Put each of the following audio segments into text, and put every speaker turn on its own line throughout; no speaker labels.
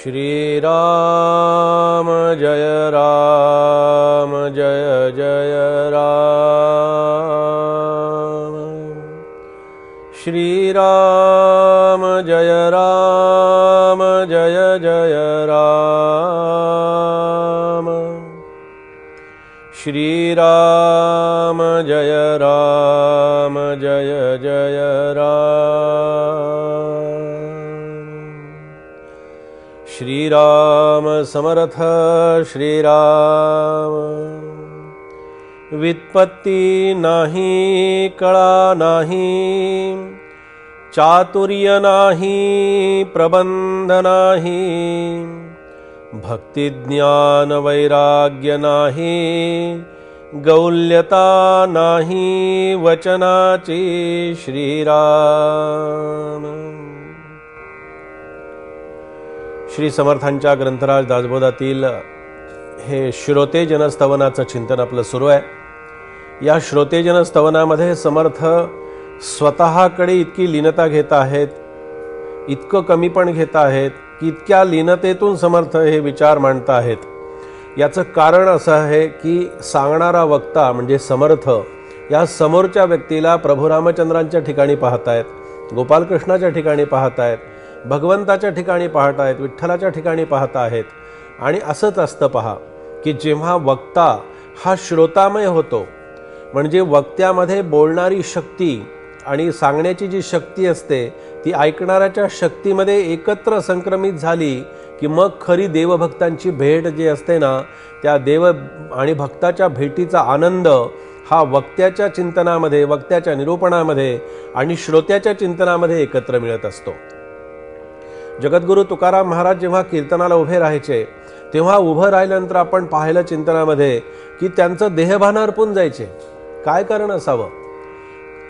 श्री राम जय जय राम। श्री राम जय जय राम। श्री राम जय जय राम। श्री राम समर्थ श्री राम। वित्पत्ती नाही कळा नाही, चातुर्य नाही प्रबंध नाही, भक्ति ज्ञान वैराग्य नाही, गौल्यता नाही वचनाची श्रीराम। श्री समर्थांच्या ग्रंथराज दासबोधातील हे श्रोतेजन स्तवनाचं चिंतन आपलं सुरू आहे। या श्रोतेजन स्तवनामध्ये समर्थ स्वतःकडे इतकी लीनता घेत आहेत, इतकं कमीपण घेत आहेत की इतक्या लीनतेतून समर्थ हे विचार मांडत आहेत। याचं कारण असं आहे की सांगणारा वक्ता म्हणजे समर्थ या समोरच्या व्यक्तीला प्रभू रामचंद्रांच्या ठिकाणी पाहतायत, गोपालकृष्णाच्या ठिकाणी पाहतायत, भगवंताच्या ठिकाणी पाहतायत, विठ्ठलाच्या ठिकाणी पाहत आहेत। आणि असंच असतं पहा की जेव्हा वक्ता हा श्रोतामय होतो, म्हणजे वक्त्यामध्ये बोलणारी शक्ती आणि सांगण्याची जी शक्ती असते ती ऐकणाऱ्याच्या शक्तीमध्ये एकत्र संक्रमित झाली की मग खरी देवभक्तांची भेट जी असते ना, त्या देव आणि भक्ताच्या भेटीचा आनंद हा वक्त्याच्या चिंतनामध्ये, वक्त्याच्या निरूपणामध्ये आणि श्रोत्याच्या चिंतनामध्ये एकत्र मिळत असतो। जगद्गुरु तुकाराम महाराज जेव्हा कीर्तनाला उभे राहायचे तेव्हा उभं राहिल्यानंतर आपण पाहिलं चिंतनामध्ये की त्यांचं देहभान हरपून जायचे। काय कारण असावं?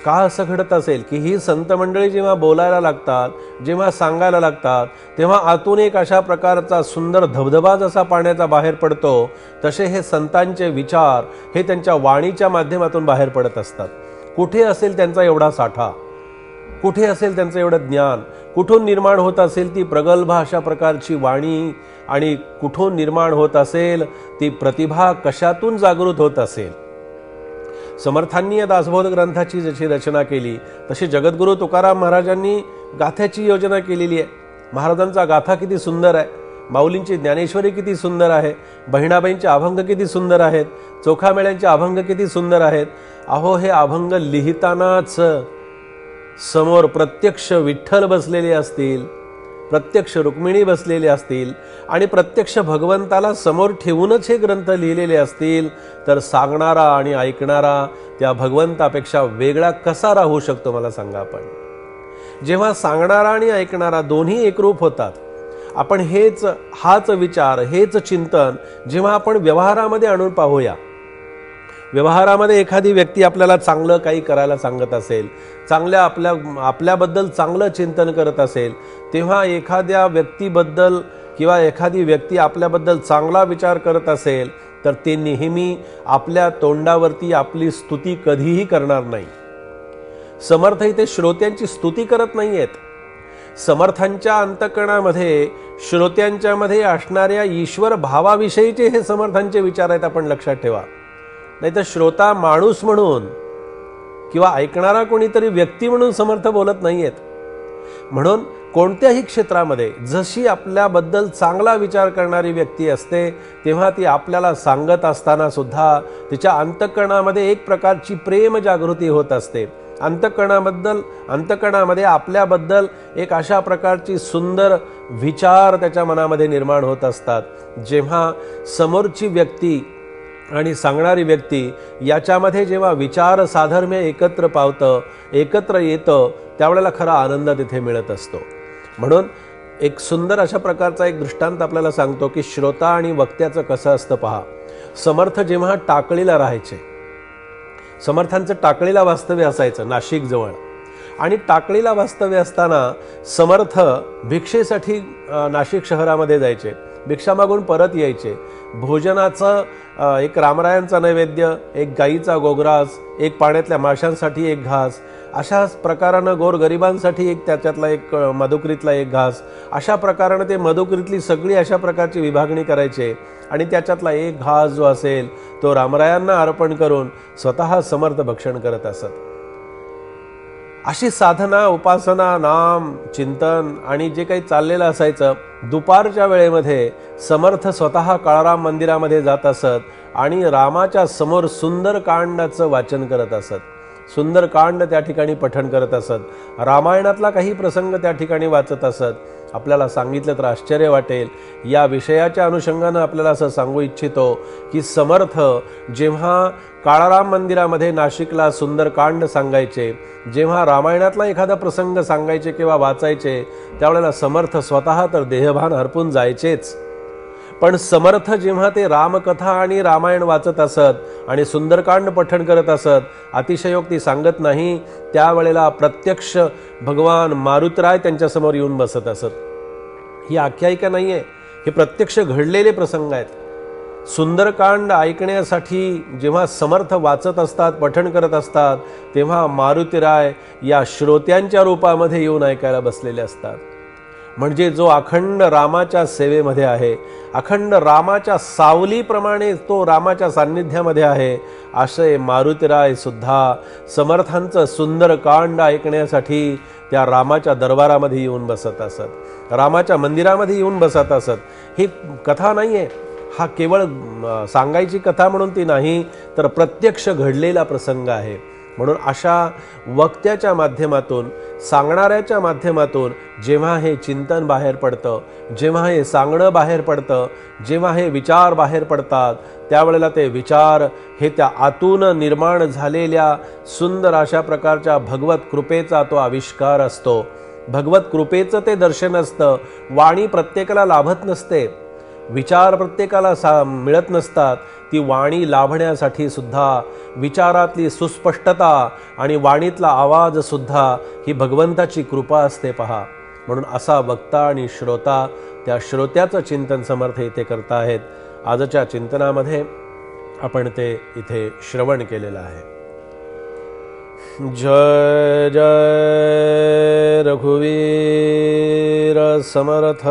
का असं घडत असेल की ही संत मंडळी जेव्हा बोलायला लागतात, जेव्हा सांगायला लागतात, तेव्हा आतून एक अशा प्रकारचा सुंदर धबधबा जसा पाण्याचा बाहेर पडतो तसे हे संतांचे विचार हे त्यांच्या वाणीच्या माध्यमातून बाहेर पडत असतात। कुठे असेल त्यांचा एवढा साठा, कुठे असेल त्यांचं एवढं ज्ञान, कुठून निर्माण होत असेल ती प्रगल्भ अशा प्रकारची वाणी, आणि कुठून निर्माण होत असेल ती प्रतिभा, कशातून जागृत होत असेल? समर्थांनी या दासबोध ग्रंथाची जशी रचना केली तशी जगद्गुरु तुकाराम महाराजांनी गाथ्याची योजना केलेली आहे। महाराजांचा गाथा किती सुंदर आहे, माऊलींची ज्ञानेश्वरी किती सुंदर आहे, बहिणाबाईंचे अभंग किती सुंदर आहेत, चोखामेळ्यांचे अभंग किती सुंदर आहेत। अहो हे अभंग लिहितानाच समोर प्रत्यक्ष विठ्ठल बसलेले असतील, प्रत्यक्ष रुक्मिणी बसलेले असतील आणि प्रत्यक्ष भगवंताला समोर ठेवूनच हे ग्रंथ लिहिलेले असतील तर सांगणारा आणि ऐकणारा त्या भगवंतापेक्षा वेगळा कसा राहू शकतो मला सांगा आपण? जेव्हा सांगणारा आणि ऐकणारा दोन्ही एकरूप होतात, आपण हाच विचार, हेच चिंतन जेव्हा आपण व्यवहारामध्ये आणून पाहूया। व्यवहारामध्ये एखादी व्यक्ती आपल्याला चांगलं काही करायला सांगत असेल, आपल्याबद्दल चांगलं चिंतन करत असेल, तेव्हा एखाद्या व्यक्तीबद्दल किंवा एखादी व्यक्ती आपल्याबद्दल चांगला विचार करत असेल तर ते नेहमी आपल्या तोंडावरती आपली स्तुती कधीही करणार नाही। समर्थ इथे श्रोत्यांची स्तुती करत नाहीयेत। समर्थांच्या अंतःकरणामध्ये, श्रोत्यांच्यामध्ये असणाऱ्या ईश्वर भावाविषयीचे हे समर्थांचे विचार आहेत, आपण लक्षात ठेवा। नाहीतर श्रोता माणूस म्हणून किंवा ऐकणारा कोणीतरी व्यक्ती म्हणून समर्थ बोलत नाहीयेत। म्हणून कोणत्याही क्षेत्रामध्ये जशी आपल्याबद्दल चांगला विचार करणारी व्यक्ती असते तेव्हा ती आपल्याला सांगत असताना सुद्धा तिच्या अंतःकरणामध्ये एक प्रकारची प्रेम जागृती होत असते। अंतःकरणामध्ये आपल्याबद्दल एक अशा प्रकारची सुंदर विचार त्याच्या मनामध्ये निर्माण होत असतात। जेव्हा समोरची व्यक्ती आणि सांगणारी व्यक्ती याच्यामध्ये जेव्हा विचार साधर्म्य एकत्र पावतं, एकत्र येतं, त्यावेळेला खरा आनंद तिथे मिळत असतो। म्हणून एक सुंदर अशा प्रकारचा एक दृष्टांत आपल्याला सांगतो की श्रोता आणि वक्त्याचं कसं असतं पहा। समर्थ जेव्हा टाकळीला राहायचे, समर्थांचं टाकळीला वास्तव्य असायचं नाशिक जवळ, आणि टाकळीला वास्तव्य असताना समर्थ भिक्षेसाठी नाशिक शहरामध्ये जायचे, भिक्षा मागून परत यायचे। भोजनाचं एक रामरायांचा नैवेद्य, एक गाईचा गोग्रास, एक पाण्यातल्या माशांसाठी एक घास, अशा प्रकारानं गोरगरिबांसाठी एक त्याच्यातला एक मधुकरीतला एक घास, अशा प्रकारानं ते मधुकरीतली सगळी अशा प्रकारची विभागणी करायचे आणि त्याच्यातला एक घास जो असेल तो रामरायांना अर्पण करून स्वतः समर्थ भक्षण करत असत. अशी साधना, उपासना, नाम, चिंतन आणि जे काही चाललेलं असायचं. दुपारच्या वेळेमध्ये समर्थ स्वतः काळाराम मंदिरामध्ये जात असत आणि रामाच्या समोर सुंदरकांडाचं वाचन करत असत. सुंदरकांड त्या ठिकाणी पठण करत असत. रामायणातला काही प्रसंग त्या ठिकाणी वाचत असत. आपल्याला सांगितलं तर आश्चर्य वाटेल. या विषयाच्या अनुषंगानं आपल्याला असं सांगू इच्छितो की समर्थ जेव्हा काळाराम मंदिरामध्ये नाशिकला सुंदरकांड सांगायचे, जेव्हा रामायणातला एखादा प्रसंग सांगायचे किंवा वाचायचे, त्यावेळेला समर्थ स्वतः तर देहभान हरपून जायचेच. पण समर्थ जेव्हा ते रामकथा आणि रामायण वाचत असत आणि सुंदरकांड पठण करत असत, अतिशयोक्ती सांगत नाही, त्यावेळेला प्रत्यक्ष भगवान मारुतराय त्यांच्यासमोर येऊन बसत असत. ही आख्यायिका नाहीये, हे प्रत्यक्ष घडलेले प्रसंग आहेत. सुंदरकांड ऐकण्यासाठी जेव्हा समर्थ वाचत असतात, पठण करत असतात, तेव्हा मारुतीराय या श्रोत्यांच्या रूपामध्ये येऊन ऐकायला बसलेले असतात. म्हणजे जो अखंड रामाच्या सेवेमध्ये आहे, अखंड रामाच्या सावलीप्रमाणे तो रामाच्या सान्निध्यामध्ये आहे, असे मारुतीराय सुद्धा समर्थांचं सुंदरकांड ऐकण्यासाठी त्या रामाच्या दरबारामध्ये येऊन बसत असत, रामाच्या मंदिरामध्ये येऊन बसत असत. ही कथा नाहीये, हा केवळ सांगायची कथा म्हणून ती नाही, तर प्रत्यक्ष घडलेला प्रसंग आहे. म्हणून अशा वक्त्याच्या माध्यमातून, सांगणाऱ्याच्या माध्यमातून जेव्हा हे चिंतन बाहेर पडतं, जेव्हा हे सांगणं बाहेर पडतं, जेव्हा हे विचार बाहेर पडतात, त्यावेळेला ते विचार हे त्या आतून निर्माण झालेल्या सुंदर अशा प्रकारच्या भगवत कृपेचा तो आविष्कार असतो. भगवत कृपेचं ते दर्शन असतं. वाणी प्रत्येकाला लाभत नसते, विचार प्रत्येकाला मिळत नसतात. ती वाणी लाभण्यासाठी सुद्धा विचारातली सुस्पष्टता आणि वाणीतला आवाज सुद्धा ही भगवंताची कृपा असते पहा. म्हणून असा वक्ता आणि श्रोता, त्या श्रोत्याचं चिंतन समर्थ इथे करताहेत. आजच्या चिंतनामध्ये आपण ते इथे श्रवण केलेलं आहे. जय जय रघुवीर समर्थ.